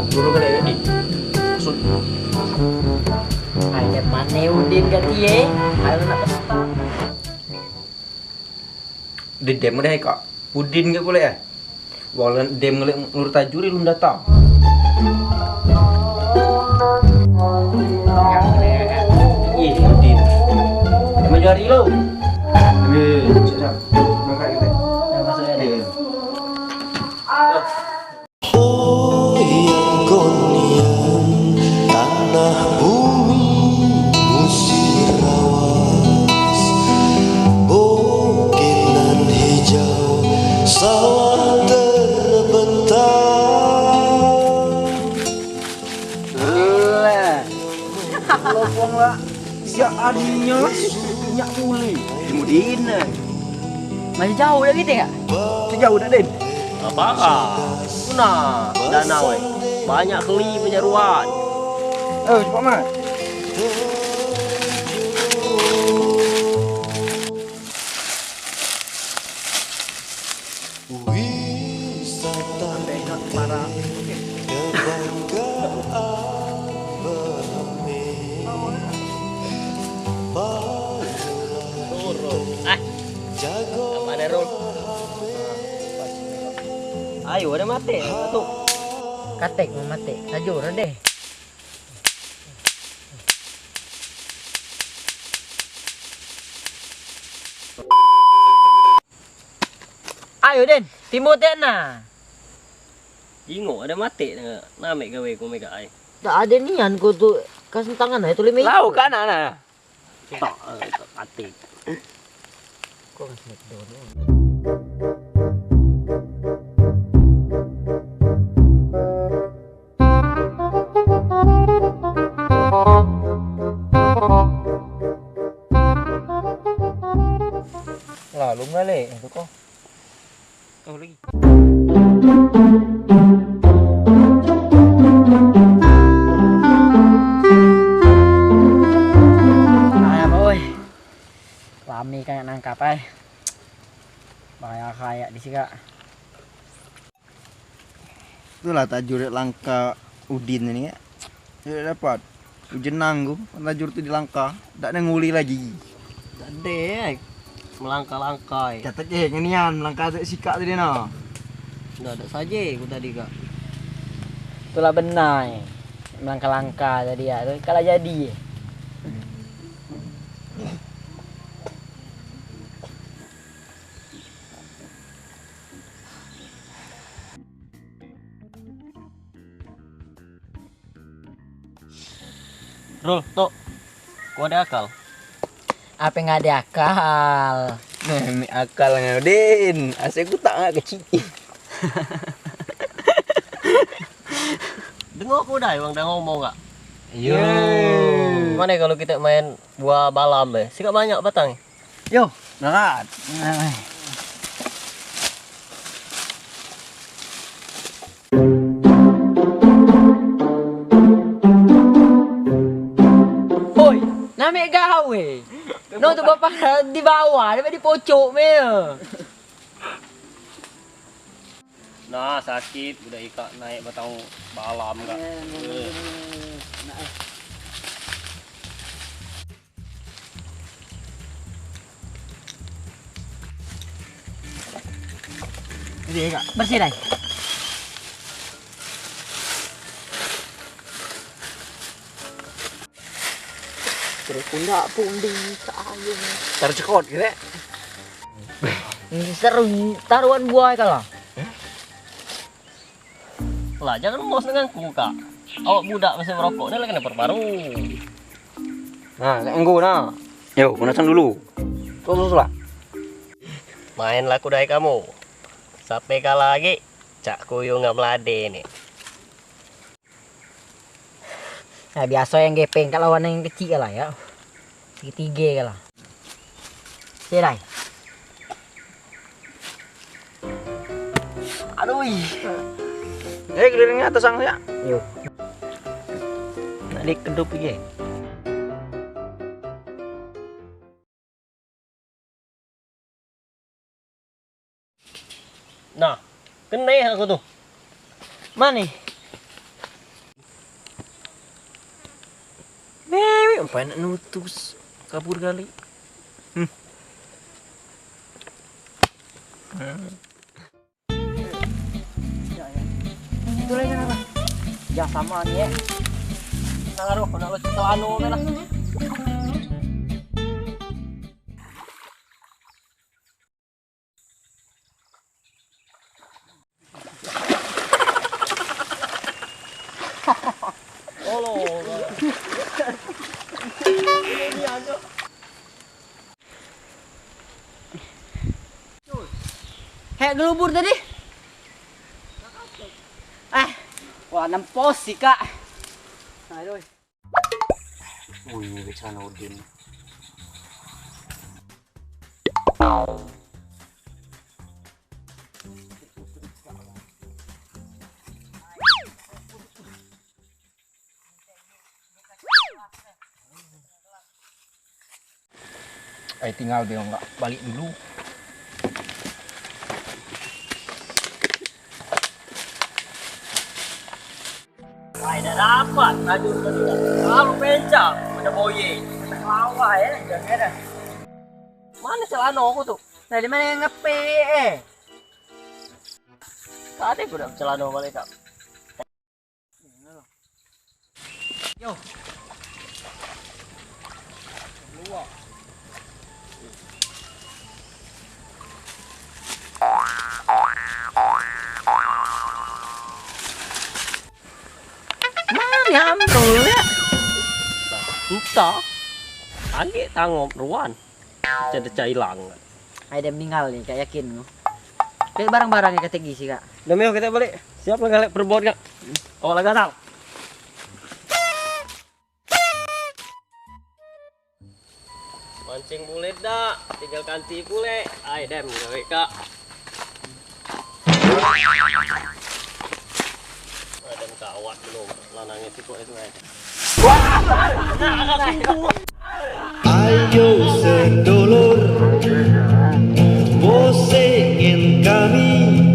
Dulu kali ya, Di. Maksud. Ayat mana Udin ganti ye? Ayo nak pesta. Di dem deh kak. Udin nggak boleh ya? Walau dem ngelur tajuri lu datang. Ih, Udin. Emang jari lo? Siap. Makanya kita. Yang masuk ya deh. Goyang-goyang tanah bumi musirawas, bukit nan hijau sawah terbentang. Lah. Lopong lah. Ya adinya nyak muli. Dimudin. Masih jauh dah kita ya? Sejauh dah, Den. Apakah? Nah, danau banyak keli penyeruan. Oh, cepat mat. Wisata kebanggaan jago Apa Nerul? Ayo, ada mati. Satu. Katek mau mati. Najur deh. Ayo Den, timur tena. Ingo ada mati. Name gawe ko mega ai. Tak ada nian ko tu kasih tangan itu lima. Lau kan anak. Tak mati. Kok kasih McDonald? Lalu nggak le, itu kok. Kau lagi. Ay boy. Lami kayak nangkap ay. Bahaya kayak di sini. Itulah tajur langka Udin ini ya. Tidak dapat. Ujen nanggung, tajur itu di langka. Tak ada nguli lagi. Dade, melangkah-langkai. Catat je, ngenian langka tu sikap tadi no. Dah ada saja aku tadi kak. Itulah benar. Melangkah-langkah tadi ya. Kalau jadi. Rul, tok. Kau ada akal? Apa nggak ada akal? Nah, akal dengan Udin. Asyik aku tak nak kecil. Dengar aku dah, orang dah ngomong kak. Yo. Mana kalau kita main buah balam be? Sikap banyak batang. Yo, nakat. Hoi, nama gawe. No tu bapak di bawah, dia di pojok me. Nah, sakit udah ikat naik batang balam kak. Ini kak, bersih dah. Terus pundak pun di sayang. Taruh cekot gitu. Ini seru taruhan buah kalau. Lah jangan mos denganku kak. Awak budak masih merokok ni lagi kena baru. Nah, kayak engkau nah. Yo, gunakan dulu. Terus lah. Main laku dari kamu. Sampai kalah lagi. Cak kuyung nggak melade nih. Nah, biasa yang gepeng kalau lawan yang kecil lah ya. Segitiga lah. Sirai. Aduh. Kelilingnya atas sang ya. Yuk. Nak dikedup lagi. Nah, kena aku tuh. Mana? Mewe, apa nak nutus? Kabur kali. Itu lagi apa? Ya sama nih ya. Ngaruh, nak lu celano lah. Kayak gelubur tadi. Wah nempos sih kak. Aduh. Wih, celana Udin. Tinggal dia nggak balik dulu. Dah dapat laju tadi. Lalu bencang, ada boye. Lawa ya, jangan ada. Mana celana aku tuh? Dari mana yang ngepe? Tadi aku udah celana balik kak. Yo. Mana ambil ya? Entah. Angge tangop ruan. Jadi cailang. Ada meninggal nih, kayak yakin lu. Kayak barang-barang yang ketegi sih kak. Demi kita balik. Siap lah galak perbuat kak. Awal gatal. Mancing bulet dah, tinggal ganti bule. Ay dem gawe kak. Dem kawat belum, lanangnya tipe itu aja. Ayo sedulur, bosekin kami